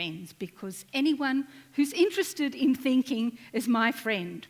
friends because anyone who's interested in thinking is my friend.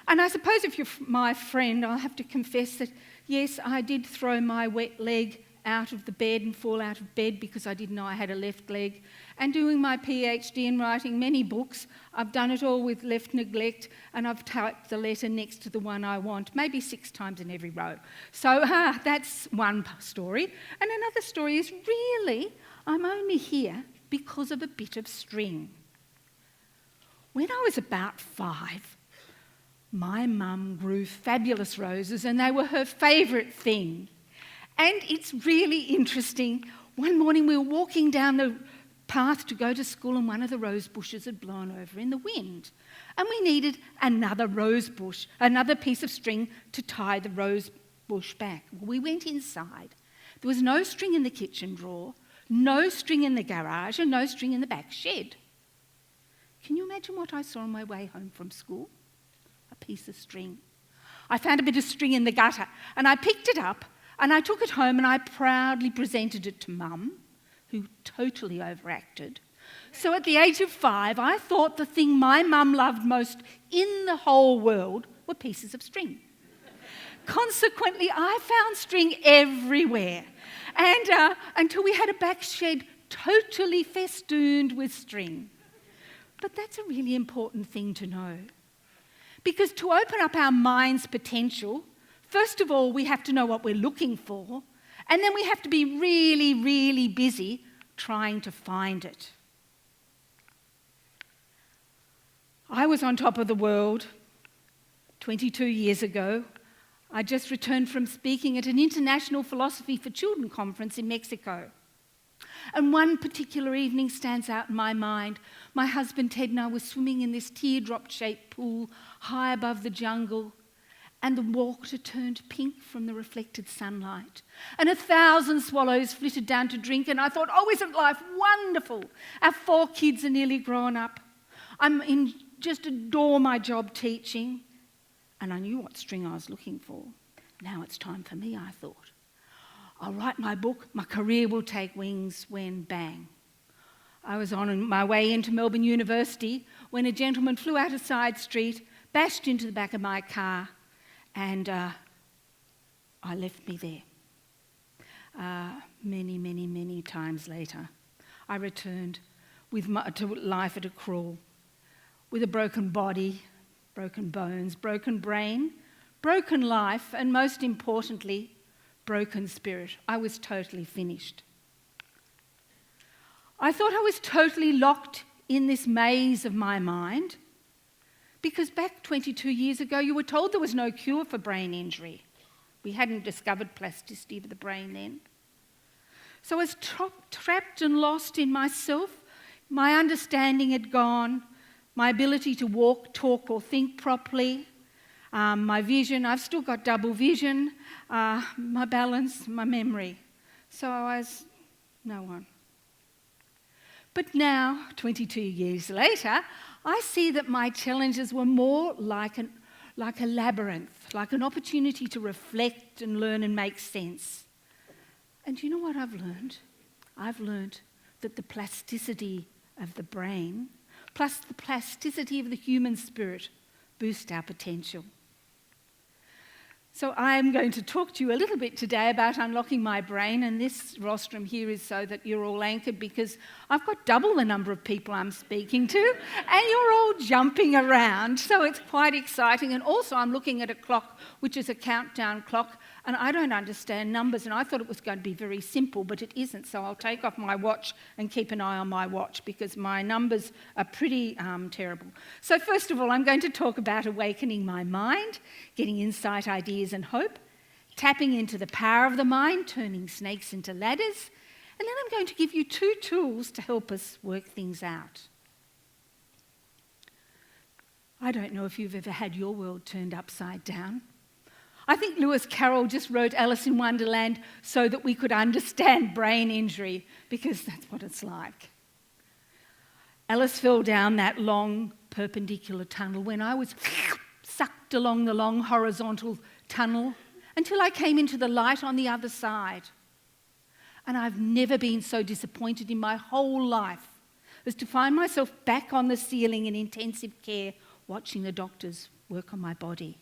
And I suppose if you're my friend, I'll have to confess that, yes, I did throw my wet leg out of the bed and fall out of bed because I didn't know I had a left leg. And doing my PhD and writing many books, I've done it all with left neglect, and I've typed the letter next to the one I want, maybe 6 times in every row. So that's one story. And another story is really, I'm only here because of a bit of string. When I was about 5, my mum grew fabulous roses, and they were her favourite thing. And it's really interesting. One morning we were walking down the path to go to school, and one of the rose bushes had blown over in the wind. And we needed another rose bush, another piece of string to tie the rose bush back. Well, we went inside. There was no string in the kitchen drawer, no string in the garage, and no string in the back shed. Can you imagine what I saw on my way home from school? A piece of string. I found a bit of string in the gutter, and I picked it up, and I took it home and I proudly presented it to Mum, who totally overacted. So at the age of 5, I thought the thing my mum loved most in the whole world were pieces of string. Consequently, I found string everywhere, and until we had a back shed totally festooned with string. But that's a really important thing to know. Because to open up our mind's potential, first of all, we have to know what we're looking for, and then we have to be really, really busy trying to find it. I was on top of the world 22 years ago. I just returned from speaking at an International Philosophy for Children conference in Mexico. And one particular evening stands out in my mind. My husband Ted and I were swimming in this teardrop-shaped pool high above the jungle, and the water turned pink from the reflected sunlight. And 1,000 swallows flitted down to drink, and I thought, oh, isn't life wonderful? Our 4 kids are nearly grown up. Just adore my job teaching. And I knew what string I was looking for. Now it's time for me, I thought. I'll write my book, my career will take wings, when bang. I was on my way into Melbourne University when a gentleman flew out a side street, bashed into the back of my car, and I left me there. Many, many, many times later, I returned to life at a crawl, with a broken body, broken bones, broken brain, broken life, and most importantly, broken spirit. I was totally finished. I thought I was totally locked in this maze of my mind, because back 22 years ago, you were told there was no cure for brain injury. We hadn't discovered plasticity of the brain then. So I was trapped and lost in myself. My understanding had gone, my ability to walk, talk, or think properly, my vision, I've still got double vision, my balance, my memory. So I was no one. But now, 22 years later, I see that my challenges were more like a labyrinth, like an opportunity to reflect and learn and make sense. And you know what I've learned? I've learned that the plasticity of the brain plus the plasticity of the human spirit boost our potential. So I'm going to talk to you a little bit today about unlocking my brain, and this rostrum here is so that you're all anchored, because I've got double the number of people I'm speaking to and you're all jumping around, so it's quite exciting. And also I'm looking at a clock which is a countdown clock, and I don't understand numbers, and I thought it was going to be very simple, but it isn't. So I'll take off my watch and keep an eye on my watch, because my numbers are pretty terrible. So first of all, I'm going to talk about awakening my mind, getting insight, ideas and hope, tapping into the power of the mind, turning snakes into ladders, and then I'm going to give you 2 tools to help us work things out. I don't know if you've ever had your world turned upside down. I think Lewis Carroll just wrote Alice in Wonderland so that we could understand brain injury, because that's what it's like. Alice fell down that long perpendicular tunnel when I was sucked along the long horizontal tunnel until I came into the light on the other side. And I've never been so disappointed in my whole life. was to find myself back on the ceiling in intensive care, watching the doctors work on my body.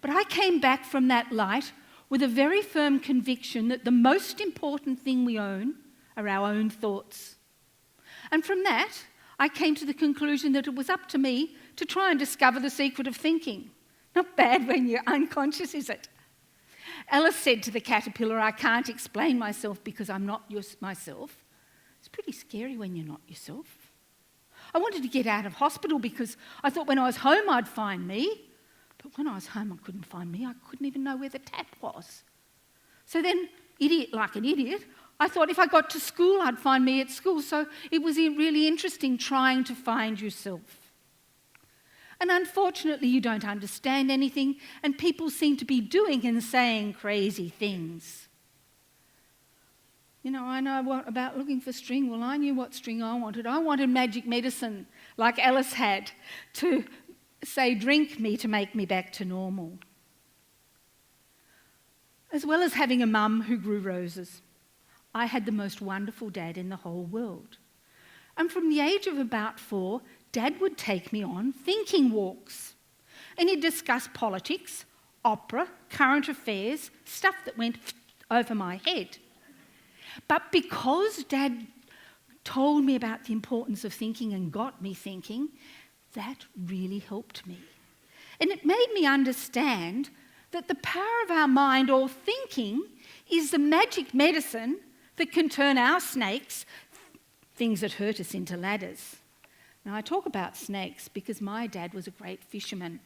But I came back from that light with a very firm conviction that the most important thing we own are our own thoughts. And from that, I came to the conclusion that it was up to me to try and discover the secret of thinking. Not bad when you're unconscious, is it? Alice said to the caterpillar, "I can't explain myself because I'm not myself." It's pretty scary when you're not yourself. I wanted to get out of hospital because I thought when I was home I'd find me. But when I was home I couldn't find me. I couldn't even know where the tap was. So then, idiot like an idiot, I thought if I got to school I'd find me at school. So it was really interesting trying to find yourself. And unfortunately you don't understand anything, and people seem to be doing and saying crazy things. You know, I know what about looking for string. Well, I knew what string I wanted. I wanted magic medicine, like Alice had, to say, drink me to make me back to normal. As well as having a mum who grew roses, I had the most wonderful dad in the whole world. And from the age of about 4, Dad would take me on thinking walks. And he'd discuss politics, opera, current affairs, stuff that went over my head. But because Dad told me about the importance of thinking and got me thinking, that really helped me. And it made me understand that the power of our mind or thinking is the magic medicine that can turn our snakes, things that hurt us, into ladders. Now, I talk about snakes because my dad was a great fisherman.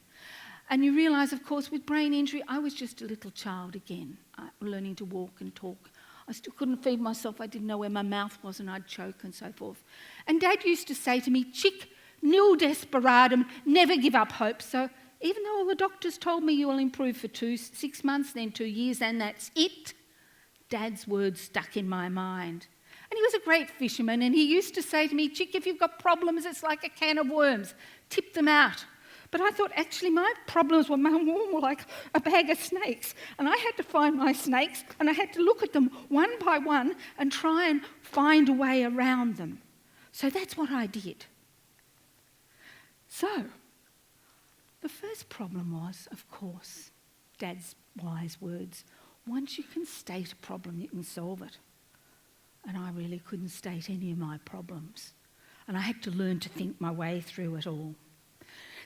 And you realise, of course, with brain injury, I was just a little child again, learning to walk and talk. I still couldn't feed myself. I didn't know where my mouth was and I'd choke and so forth. And Dad used to say to me, "Chick, nil desperadum, never give up hope." So even though all the doctors told me you will improve for 6 months, then 2 years, and that's it, Dad's words stuck in my mind. And he was a great fisherman, and he used to say to me, "Chick, if you've got problems, it's like a can of worms. Tip them out." But I thought, actually, my problems were more like a bag of snakes. And I had to find my snakes, and I had to look at them one by one and try and find a way around them. So that's what I did. So the first problem was, of course, Dad's wise words. Once you can state a problem, you can solve it. And I really couldn't state any of my problems. And I had to learn to think my way through it all.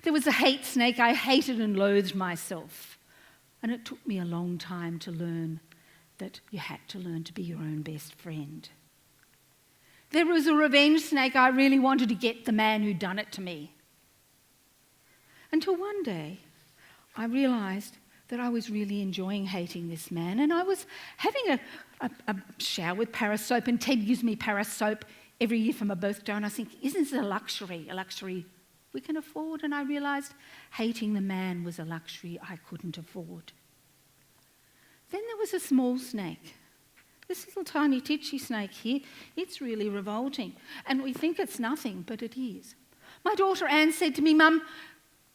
There was a hate snake. I hated and loathed myself. And it took me a long time to learn that you had to learn to be your own best friend. There was a revenge snake. I really wanted to get the man who'd done it to me. Until one day, I realised that I was really enjoying hating this man, and I was having a shower with Paris soap, and Ted gives me Paris soap every year for my birthday, and I think, isn't this a luxury we can afford? And I realised hating the man was a luxury I couldn't afford. Then there was a small snake. This little tiny titchy snake here, it's really revolting, and we think it's nothing, but it is. My daughter Anne said to me, "Mum,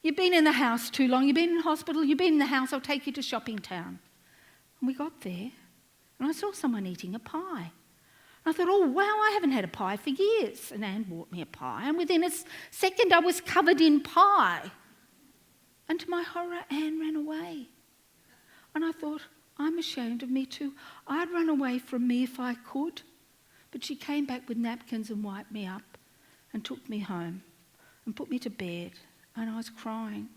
you've been in the house too long. You've been in hospital. You've been in the house. I'll take you to shopping town." And we got there, and I saw someone eating a pie. And I thought, oh, wow, I haven't had a pie for years. And Anne bought me a pie, and within a second I was covered in pie. And to my horror, Anne ran away. And I thought, I'm ashamed of me too. I'd run away from me if I could. But she came back with napkins and wiped me up and took me home and put me to bed. And I was crying.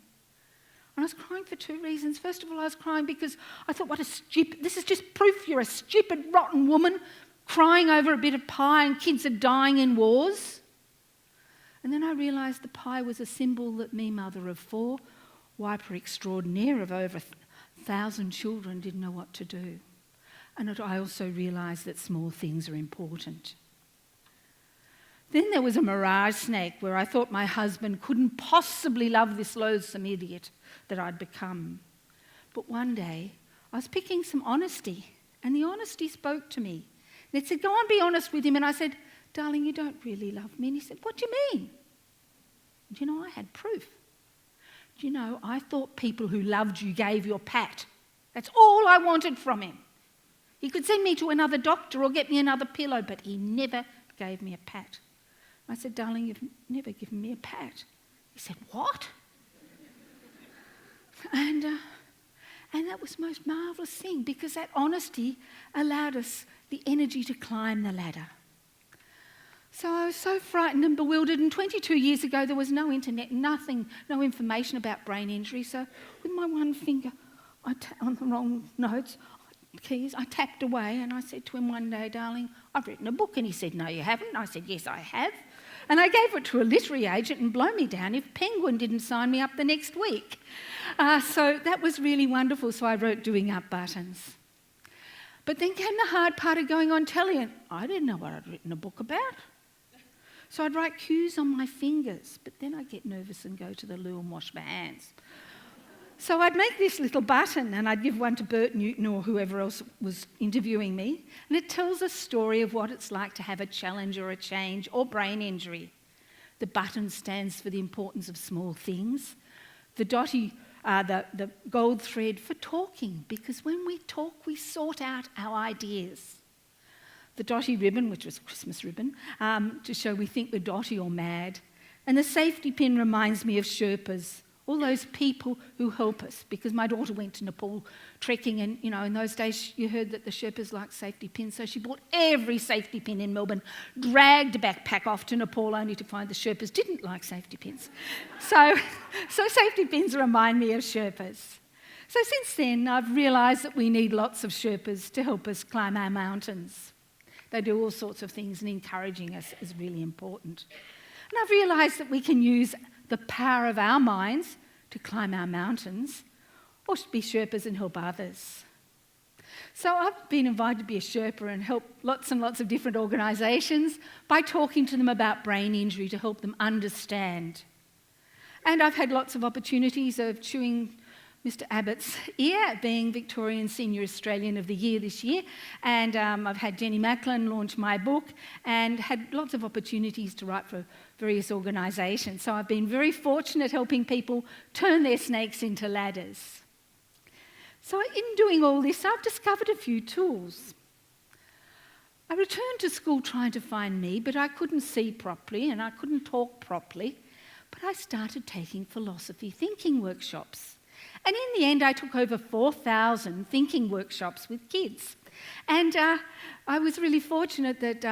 And I was crying for 2 reasons. First of all, I was crying because I thought, this is just proof you're a stupid, rotten woman crying over a bit of pie and kids are dying in wars. And then I realised the pie was a symbol that me, mother of 4, wiper extraordinaire of over 1,000 children, didn't know what to do. And I also realised that small things are important. Then there was a mirage snake where I thought my husband couldn't possibly love this loathsome idiot that I'd become. But one day I was picking some honesty, and the honesty spoke to me. And it said, "Go and be honest with him." And I said, "Darling, you don't really love me." And he said, "What do you mean?" And you know, I had proof. Do you know, I thought people who loved you gave you a pat. That's all I wanted from him. He could send me to another doctor or get me another pillow, but he never gave me a pat. I said, darling, you've never given me a pat. He said, what? And that was the most marvellous thing, because that honesty allowed us the energy to climb the ladder. So I was so frightened and bewildered, and 22 years ago there was no internet, nothing, no information about brain injury. So with my one finger on the wrong notes, keys, I tapped away, and I said to him one day, darling, I've written a book. And he said, no, you haven't. I said, yes, I have. And I gave it to a literary agent, and blow me down if Penguin didn't sign me up the next week. So that was really wonderful. So I wrote Doing Up Buttons. But then came the hard part of going on telly, and I didn't know what I'd written a book about. So I'd write cues on my fingers, but then I'd get nervous and go to the loo and wash my hands. So I'd make this little button, and I'd give one to Bert Newton or whoever else was interviewing me, and it tells a story of what it's like to have a challenge or a change or brain injury. The button stands for the importance of small things. The dotty, the gold thread for talking, because when we talk, we sort out our ideas. The dotty ribbon, which was a Christmas ribbon, to show we think we're dotty or mad. And the safety pin reminds me of Sherpas, all those people who help us, because my daughter went to Nepal trekking, and in those days you heard that the Sherpas liked safety pins, so she bought every safety pin in Melbourne, dragged a backpack off to Nepal only to find the Sherpas didn't like safety pins. So safety pins remind me of Sherpas. So since then I've realised that we need lots of Sherpas to help us climb our mountains. They do all sorts of things, and encouraging us is really important. And I've realised that we can use the power of our minds to climb our mountains, or to be Sherpas and help others. So I've been invited to be a Sherpa and help lots and lots of different organisations by talking to them about brain injury to help them understand. And I've had lots of opportunities of chewing Mr Abbott's ear, being Victorian Senior Australian of the Year this year, and I've had Jenny Macklin launch my book and had lots of opportunities to write for various organisations. So I've been very fortunate helping people turn their snakes into ladders. So in doing all this, I've discovered a few tools. I returned to school trying to find me, but I couldn't see properly and I couldn't talk properly, but I started taking philosophy thinking workshops. And in the end, I took over 4,000 thinking workshops with kids. And I was really fortunate that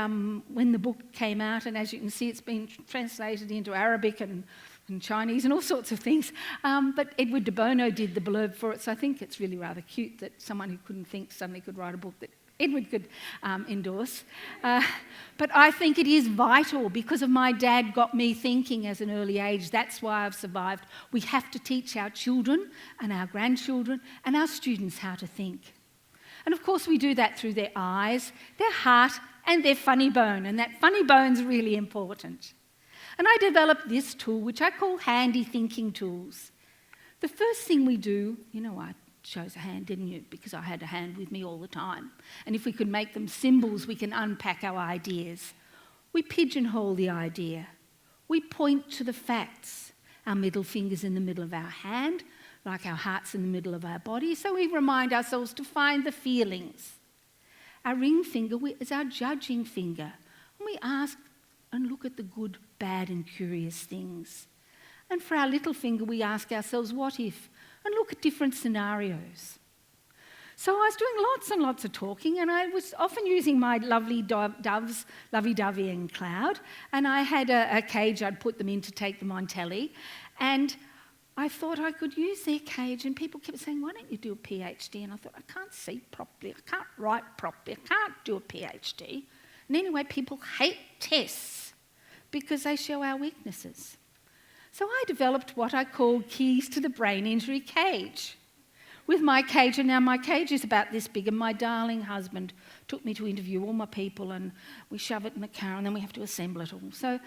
when the book came out, and as you can see, it's been translated into Arabic and Chinese and all sorts of things, but Edward de Bono did the blurb for it, so I think it's really rather cute that someone who couldn't think suddenly could write a book that Edward could endorse. But I think it is vital, because of my dad got me thinking as an early age. That's why I've survived. We have to teach our children and our grandchildren and our students how to think. And of course we do that through their eyes, their heart and their funny bone, and that funny bone's really important. And I developed this tool which I call handy thinking tools. The first thing we do, I chose a hand, didn't you? Because I had a hand with me all the time. And if we could make them symbols, we can unpack our ideas. We pigeonhole the idea. We point to the facts. Our middle finger's in the middle of our hand, like our heart's in the middle of our body, so we remind ourselves to find the feelings. Our ring finger is our judging finger, and we ask and look at the good, bad and curious things. And for our little finger, we ask ourselves, what if? And look at different scenarios. So I was doing lots and lots of talking, and I was often using my lovely doves, lovey-dovey and Cloud, and I had a cage I'd put them in to take them on telly, and I thought I could use their cage, and people kept saying, why don't you do a PhD? And I thought, I can't see properly, I can't write properly, I can't do a PhD. And anyway, people hate tests because they show our weaknesses. So I developed what I called keys to the brain injury cage. With my cage, and now my cage is about this big, and my darling husband took me to interview all my people, and we shove it in the car and then we have to assemble it all. So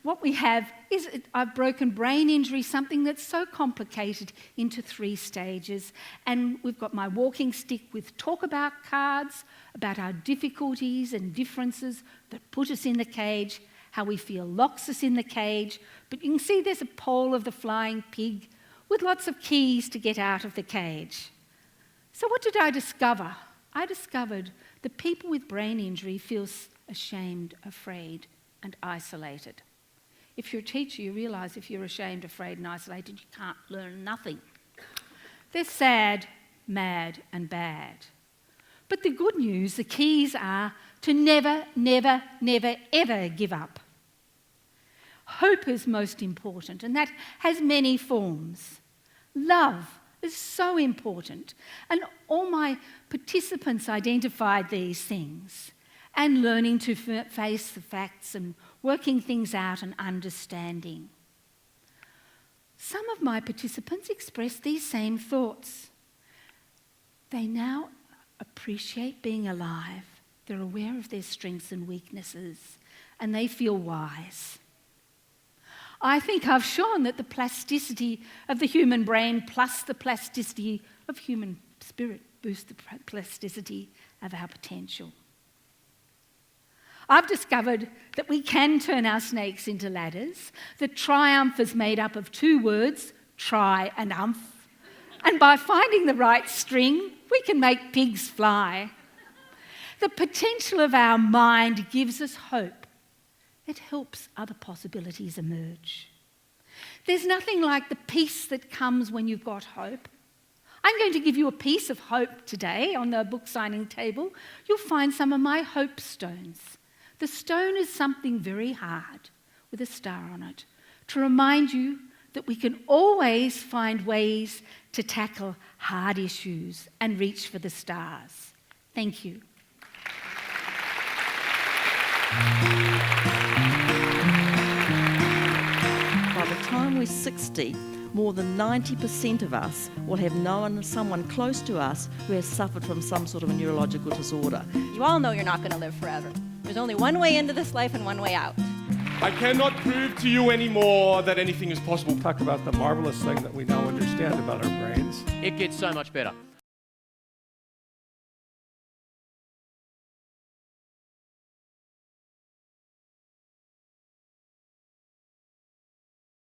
what we have is, I've broken brain injury, something that's so complicated, into 3 stages. And we've got my walking stick with talk about cards, about our difficulties and differences that put us in the cage, how we feel locks us in the cage. But you can see there's a pole of the flying pig with lots of keys to get out of the cage. So what did I discover? I discovered that people with brain injury feel ashamed, afraid, and isolated. If you're a teacher, you realise if you're ashamed, afraid and isolated, you can't learn nothing. They're sad, mad and bad. But the good news, the keys are to never, never, never, ever give up. Hope is most important, and that has many forms. Love is so important, and all my participants identified these things, and learning to face the facts and working things out and understanding. Some of my participants expressed these same thoughts. They now appreciate being alive. They're aware of their strengths and weaknesses, and they feel wise. I think I've shown that the plasticity of the human brain plus the plasticity of human spirit boosts the plasticity of our potential. I've discovered that we can turn our snakes into ladders. The triumph is made up of two words, try and umph. And by finding the right string, we can make pigs fly. The potential of our mind gives us hope. It helps other possibilities emerge. There's nothing like the peace that comes when you've got hope. I'm going to give you a piece of hope today on the book signing table. You'll find some of my hope stones. The stone is something very hard with a star on it to remind you that we can always find ways to tackle hard issues and reach for the stars. Thank you. By the time we're 60, more than 90% of us will have known someone close to us who has suffered from some sort of a neurological disorder. You all know you're not going to live forever. There's only one way into this life and one way out. I cannot prove to you anymore that anything is possible. Talk about the marvelous thing that we now understand about our brains. It gets so much better.